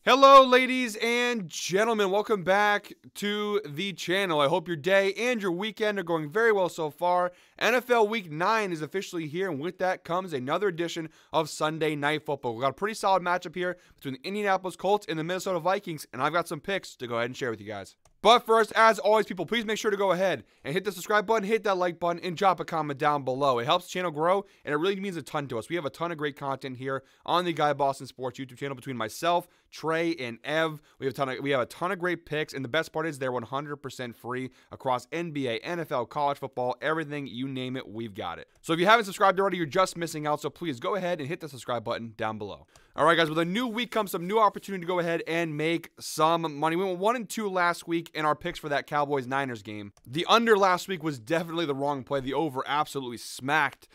Hello, ladies and gentlemen. Welcome back to the channel. I hope your day and your weekend are going very well so far. NFL Week 9 is officially here, and with that comes another edition of Sunday Night Football. We've got a pretty solid matchup here between the Indianapolis Colts and the Minnesota Vikings, and I've got some picks to go ahead and share with you guys. But first, as always, people, please make sure to go ahead and hit the subscribe button, hit that like button, and drop a comment down below. It helps the channel grow, and it really means a ton to us. We have a ton of great content here on the Guy Boston Sports YouTube channel between myself, Trey, and Ev. We have a ton of great picks, and the best part is they're 100% free across NBA, NFL, college football, everything, you name it, we've got it. So if you haven't subscribed already, you're just missing out, so please go ahead and hit the subscribe button down below. All right, guys, with a new week comes some new opportunity to go ahead and make some money. We went 1-2 last week in our picks for that Cowboys-Niners game. The under last week was definitely the wrong play. The over absolutely smacked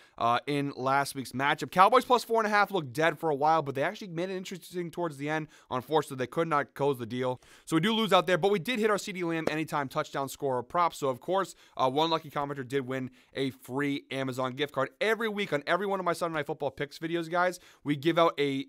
in last week's matchup. Cowboys plus 4.5 looked dead for a while, but they actually made it interesting towards the end. Unfortunately, they could not close the deal. So we do lose out there, but we did hit our CeeDee Lamb anytime touchdown scorer prop. So, of course, one lucky commenter did win a free Amazon gift card. Every week on every one of my Sunday Night Football picks videos, guys, we give out a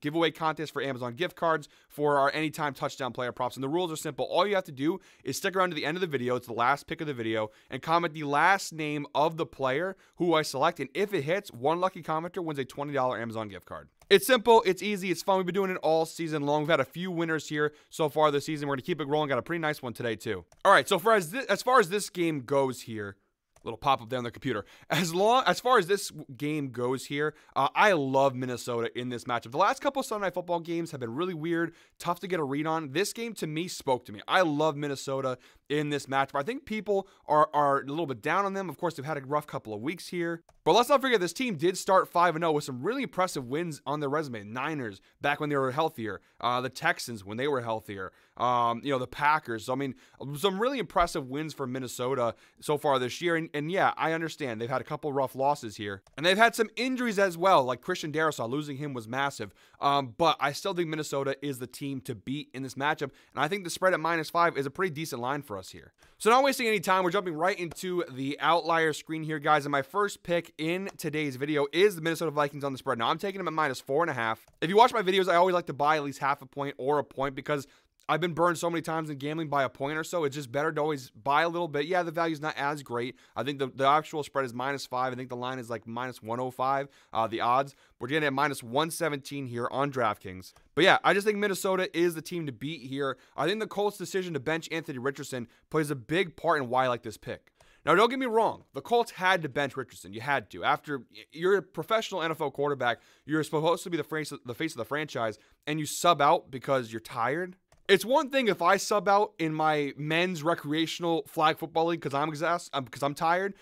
giveaway contest for Amazon gift cards for our anytime touchdown player props. And the rules are simple. All you have to do is stick around to the end of the video. It's the last pick of the video, and comment the last name of the player who I select. And if it hits, one lucky commenter wins a $20 Amazon gift card. It's simple, it's easy, it's fun. We've been doing it all season long. We've had a few winners here so far this season. We're going to keep it rolling. Got a pretty nice one today, too. All right, so as far as this game goes here, little pop-up there on the computer. As far as this game goes here, I love Minnesota in this matchup. The last couple of Sunday Night Football games have been really weird, tough to get a read on. This game, to me, spoke to me. I love Minnesota in this matchup. I think people are a little bit down on them. Of course, they've had a rough couple of weeks here. But let's not forget, this team did start 5-0 with some really impressive wins on their resume. Niners, back when they were healthier. The Texans, when they were healthier. The Packers. So, I mean, some really impressive wins for Minnesota so far this year. And yeah, I understand. They've had a couple rough losses here. And they've had some injuries as well, like Christian Darrisaw. Losing him was massive. But I still think Minnesota is the team to beat in this matchup. And I think the spread at -5 is a pretty decent line for us here. So not wasting any time, we're jumping right into the outlier screen here, guys. And my first pick in today's video is the Minnesota Vikings on the spread. Now, I'm taking them at -4.5. If you watch my videos, I always like to buy at least half a point or a point because I've been burned so many times in gambling by a point or so. It's just better to always buy a little bit. Yeah, the value's not as great. I think the actual spread is -5. I think the line is like -105, the odds. We're getting at -117 here on DraftKings. But yeah, I just think Minnesota is the team to beat here. I think the Colts' decision to bench Anthony Richardson plays a big part in why I like this pick. Now, don't get me wrong. The Colts had to bench Richardson. You had to. After you're a professional NFL quarterback, you're supposed to be the face of the franchise, and you sub out because you're tired. It's one thing if I sub out in my men's recreational flag football league because I'm tired,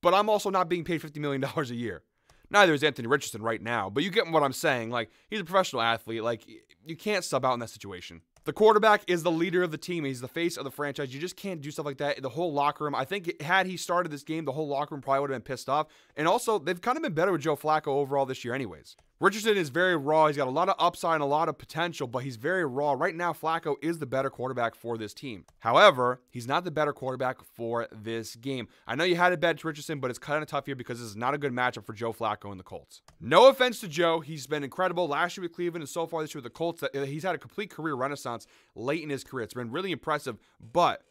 but I'm also not being paid $50 million a year. Neither is Anthony Richardson right now, but you get what I'm saying. Like, he's a professional athlete. Like, you can't sub out in that situation. The quarterback is the leader of the team. He's the face of the franchise. You just can't do stuff like that. The whole locker room, I think had he started this game, the whole locker room probably would have been pissed off. And also, they've kind of been better with Joe Flacco overall this year anyways. Richardson is very raw. He's got a lot of upside and a lot of potential, but he's very raw. Right now, Flacco is the better quarterback for this team. However, he's not the better quarterback for this game. I know you had to bet Richardson, but it's kind of tough here because this is not a good matchup for Joe Flacco and the Colts. No offense to Joe. He's been incredible last year with Cleveland and so far this year with the Colts. He's had a complete career renaissance late in his career. It's been really impressive, but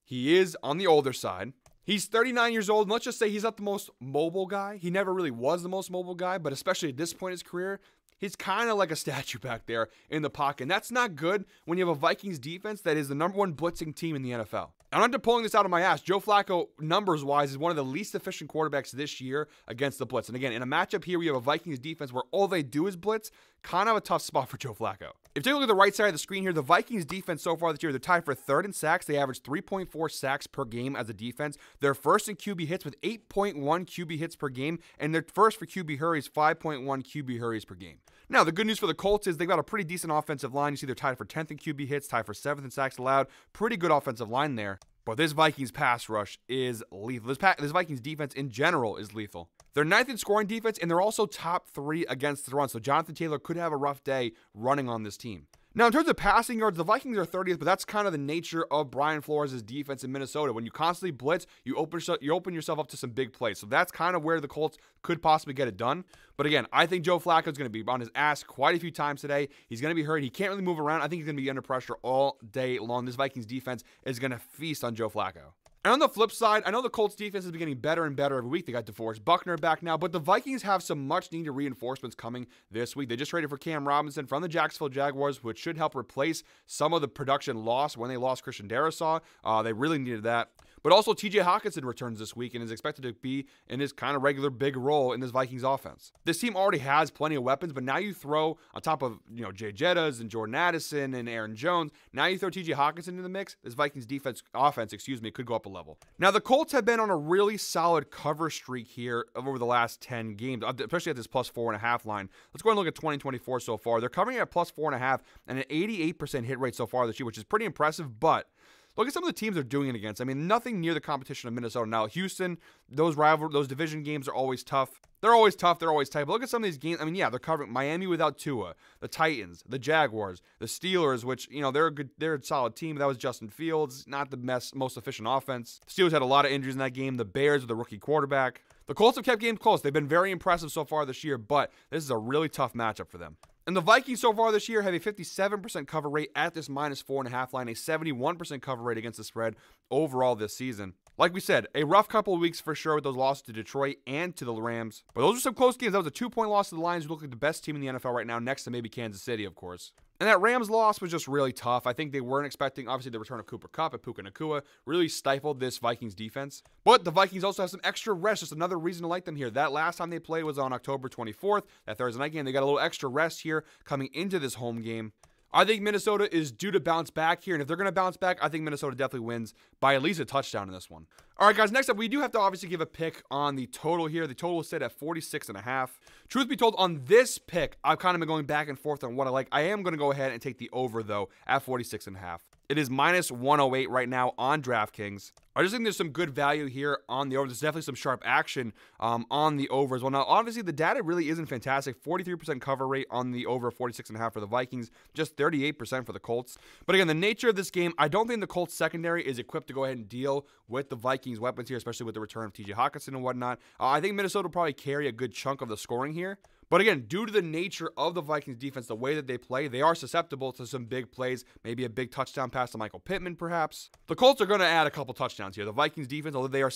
he is on the older side. He's 39 years old, and let's just say he's not the most mobile guy. He never really was the most mobile guy, but especially at this point in his career, he's kind of like a statue back there in the pocket. And that's not good when you have a Vikings defense that is the #1 blitzing team in the NFL. I'm not just pulling this out of my ass. Joe Flacco, numbers-wise, is one of the least efficient quarterbacks this year against the blitz. And again, in a matchup here, we have a Vikings defense where all they do is blitz. Kind of a tough spot for Joe Flacco. If you take a look at the right side of the screen here, the Vikings defense so far this year, they're tied for 3rd in sacks. They average 3.4 sacks per game as a defense. They're first in QB hits with 8.1 QB hits per game, and they're first for QB hurries, 5.1 QB hurries per game. Now, the good news for the Colts is they've got a pretty decent offensive line. You see they're tied for 10th in QB hits, tied for 7th in sacks allowed. Pretty good offensive line there. But this Vikings pass rush is lethal. This Vikings defense in general is lethal. They're 9th in scoring defense, and they're also top 3 against the run. So Jonathan Taylor could have a rough day running on this team. Now, in terms of passing yards, the Vikings are 30th, but that's kind of the nature of Brian Flores' defense in Minnesota. When you constantly blitz, you open yourself up to some big plays. So that's kind of where the Colts could possibly get it done. But again, I think Joe Flacco is going to be on his ass quite a few times today. He's going to be hurt. He can't really move around. I think he's going to be under pressure all day long. This Vikings defense is going to feast on Joe Flacco. And on the flip side, I know the Colts defense has been getting better and better every week. They got DeForest Buckner back now, but the Vikings have some much-needed reinforcements coming this week. They just traded for Cam Robinson from the Jacksonville Jaguars, which should help replace some of the production loss when they lost Christian Darrisaw. They really needed that. But also, T.J. Hockenson returns this week and is expected to be in his kind of regular big role in this Vikings offense. This team already has plenty of weapons, but now you throw on top of, Jay Jettas and Jordan Addison and Aaron Jones, now you throw T.J. Hockenson in the mix, this Vikings offense could go up a level. Now, the Colts have been on a really solid cover streak here over the last 10 games, especially at this plus 4.5 line. Let's go and look at 2024 so far. They're covering at plus 4.5 and an 88% hit rate so far this year, which is pretty impressive, but look at some of the teams they're doing it against. I mean, nothing near the competition of Minnesota. Now, Houston, those division games are always tough. They're always tough. They're always tight. But look at some of these games. I mean, yeah, they're covering Miami without Tua, the Titans, the Jaguars, the Steelers, which, they're a solid team. That was Justin Fields, not the most efficient offense. The Steelers had a lot of injuries in that game. The Bears with a rookie quarterback. The Colts have kept games close. They've been very impressive so far this year, but this is a really tough matchup for them. And the Vikings so far this year have a 57% cover rate at this minus 4.5 line, a 71% cover rate against the spread overall this season. Like we said, a rough couple of weeks for sure with those losses to Detroit and to the Rams. But those are some close games. That was a 2-point loss to the Lions, who look like the best team in the NFL right now, next to maybe Kansas City, of course. And that Rams loss was just really tough. I think they weren't expecting, obviously, the return of Cooper Kupp and Puka Nacua really stifled this Vikings defense. But the Vikings also have some extra rest, just another reason to like them here. That last time they played was on October 24th, that Thursday night game. They got a little extra rest here coming into this home game. I think Minnesota is due to bounce back here, and if they're going to bounce back, I think Minnesota definitely wins by at least a touchdown in this one. All right, guys, next up, we do have to obviously give a pick on the total here. The total is set at 46.5. Truth be told, on this pick, I've kind of been going back and forth on what I like. I am going to go ahead and take the over, though, at 46.5. It is minus 108 right now on DraftKings. I just think there's some good value here on the over. There's definitely some sharp action on the over as well. Now, obviously, the data really isn't fantastic. 43% cover rate on the over, 46.5 for the Vikings, just 38% for the Colts. But again, the nature of this game, I don't think the Colts secondary is equipped to go ahead and deal with the Vikings weapons here, especially with the return of T.J. Hockenson and whatnot. I think Minnesota will probably carry a good chunk of the scoring here. But again, due to the nature of the Vikings defense, the way that they play, they are susceptible to some big plays, maybe a big touchdown pass to Michael Pittman, perhaps. The Colts are going to add a couple touchdowns here. The Vikings defense, although they are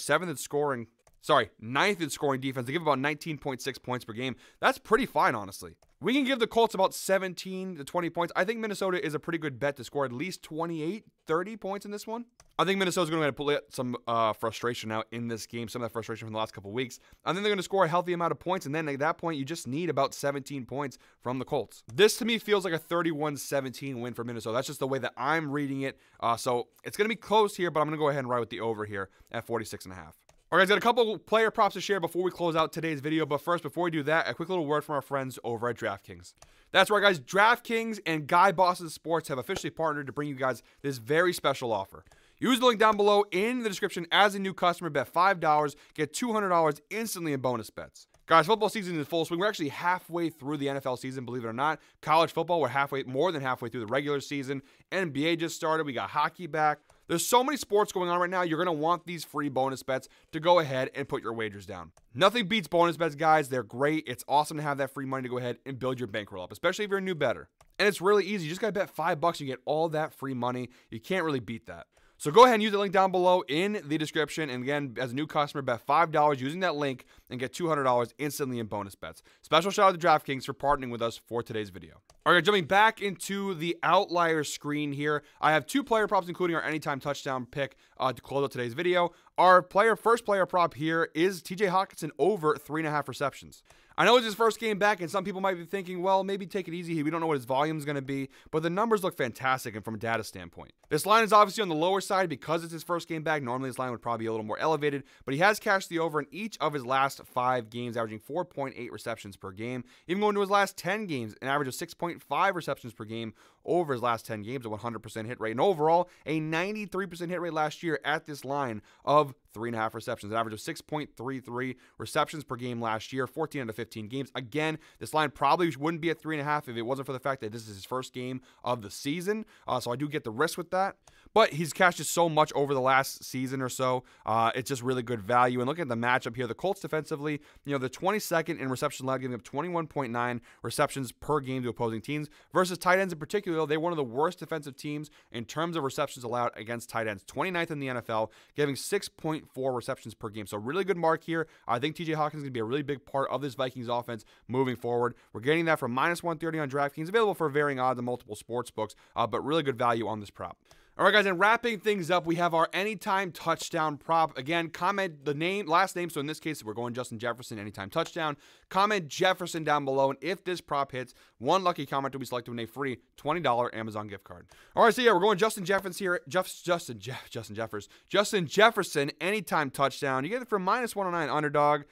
ninth in scoring defense, they give about 19.6 points per game. That's pretty fine, honestly. We can give the Colts about 17 to 20 points. I think Minnesota is a pretty good bet to score at least 28, 30 points in this one. I think Minnesota's going to pull some frustration out in this game, some of that frustration from the last couple of weeks. I think they're going to score a healthy amount of points, and then at that point, you just need about 17 points from the Colts. This, to me, feels like a 31-17 win for Minnesota. That's just the way that I'm reading it. So it's going to be close here, but I'm going to go ahead and ride with the over here at 46.5. All right, guys, got a couple player props to share before we close out today's video. But first, before we do that, a quick little word from our friends over at DraftKings. That's right, guys. DraftKings and Guy Boston Sports have officially partnered to bring you guys this very special offer. Use the link down below in the description as a new customer. Bet $5, get $200 instantly in bonus bets. Guys, football season is in full swing. We're actually halfway through the NFL season, believe it or not. College football, we're more than halfway through the regular season. NBA just started. We got hockey back. There's so many sports going on right now. You're going to want these free bonus bets to go ahead and put your wagers down. Nothing beats bonus bets, guys. They're great. It's awesome to have that free money to go ahead and build your bankroll up, especially if you're a new bettor. And it's really easy. You just got to bet $5 and you get all that free money. You can't really beat that. So go ahead and use the link down below in the description. And again, as a new customer, bet $5 using that link and get $200 instantly in bonus bets. Special shout out to DraftKings for partnering with us for today's video. All right, jumping back into the outlier screen here, I have two player props, including our anytime touchdown pick to close out today's video. Our first player prop here is T.J. Hockenson over 3.5 receptions. I know it's his first game back, and some people might be thinking, well, maybe take it easy here. We don't know what his volume is going to be, but the numbers look fantastic and from a data standpoint. This line is obviously on the lower side because it's his first game back. Normally, this line would probably be a little more elevated, but he has cashed the over in each of his last 5 games, averaging 4.8 receptions per game. Even going to his last 10 games, an average of 6.5 receptions per game over his last 10 games, a 100% hit rate. And overall, a 93% hit rate last year at this line of 3.5 receptions, an average of 6.33 receptions per game last year, 14 out of 15 15 games. Again, this line probably wouldn't be at 3.5 if it wasn't for the fact that this is his first game of the season. So I do get the risk with that. But he's cashed just so much over the last season or so. It's just really good value. And looking at the matchup here, the Colts defensively, they're 22nd in reception allowed, giving up 21.9 receptions per game to opposing teams. Versus tight ends in particular, they're one of the worst defensive teams in terms of receptions allowed against tight ends. 29th in the NFL, giving 6.4 receptions per game. So really good mark here. I think TJ Hawkins is going to be a really big part of this Vikings offense moving forward. We're getting that from -130 on DraftKings, available for varying odds on multiple sports books, but really good value on this prop. All right, guys, and wrapping things up, we have our anytime touchdown prop. Again, comment the last name. So in this case, we're going Justin Jefferson, anytime touchdown. Comment Jefferson down below, and if this prop hits, one lucky comment will be selected with a free $20 Amazon gift card. All right, so yeah, we're going Justin Jefferson here. Justin Jefferson, anytime touchdown. You get it for -109 underdog.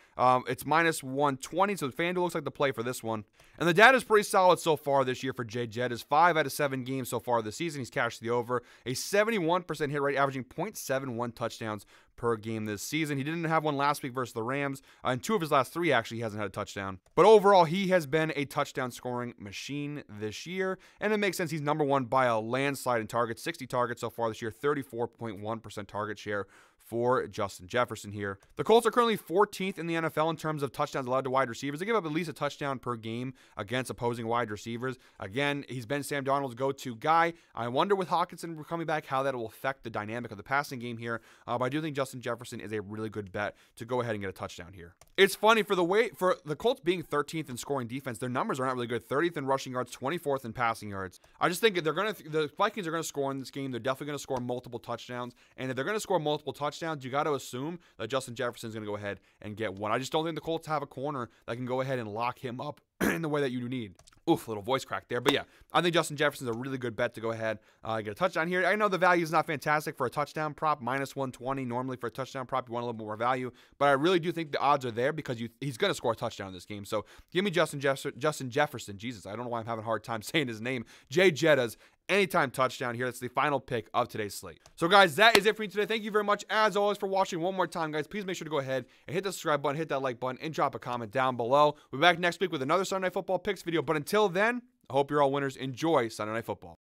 It's -120, so FanDuel looks like the play for this one. And the data is pretty solid so far this year for J. Jett. Is 5 out of 7 games so far this season. He's cashed the over. A 71% hit rate, averaging 0.71 touchdowns per game this season. He didn't have one last week versus the Rams. In 2 of his last 3, actually, he hasn't had a touchdown. But overall, he has been a touchdown scoring machine this year. And it makes sense. He's number 1 by a landslide in targets. 60 targets so far this year. 34.1% target share for Justin Jefferson here. The Colts are currently 14th in the NFL in terms of touchdowns allowed to wide receivers. They give up at least a touchdown per game against opposing wide receivers. Again, he's been Sam Darnold's go-to guy. I wonder with Hawkinson coming back how that will affect the dynamic of the passing game here. But I do think Justin Jefferson is a really good bet to go ahead and get a touchdown here. It's funny, for the Colts being 13th in scoring defense, their numbers are not really good. 30th in rushing yards, 24th in passing yards. I just think the Vikings are going to score in this game. They're definitely going to score multiple touchdowns. And if they're going to score multiple touchdowns, you got to assume that Justin Jefferson is going to go ahead and get one. I just don't think the Colts have a corner that can go ahead and lock him up in the way that you need. Oof, little voice crack there. But yeah, I think Justin Jefferson's a really good bet to go ahead get a touchdown here. I know the value is not fantastic for a touchdown prop, -120. Normally for a touchdown prop, you want a little more value. But I really do think the odds are there because he's going to score a touchdown in this game. So give me Justin Jefferson. Jesus, I don't know why I'm having a hard time saying his name. J. Jetta's anytime touchdown here. That's the final pick of today's slate. So guys, that is it for me today. Thank you very much as always for watching. One more time, guys, please make sure to go ahead and hit the subscribe button, hit that like button, and drop a comment down below. We'll be back next week with another Sunday Night Football picks video. But until then, I hope you're all winners. Enjoy Sunday Night Football.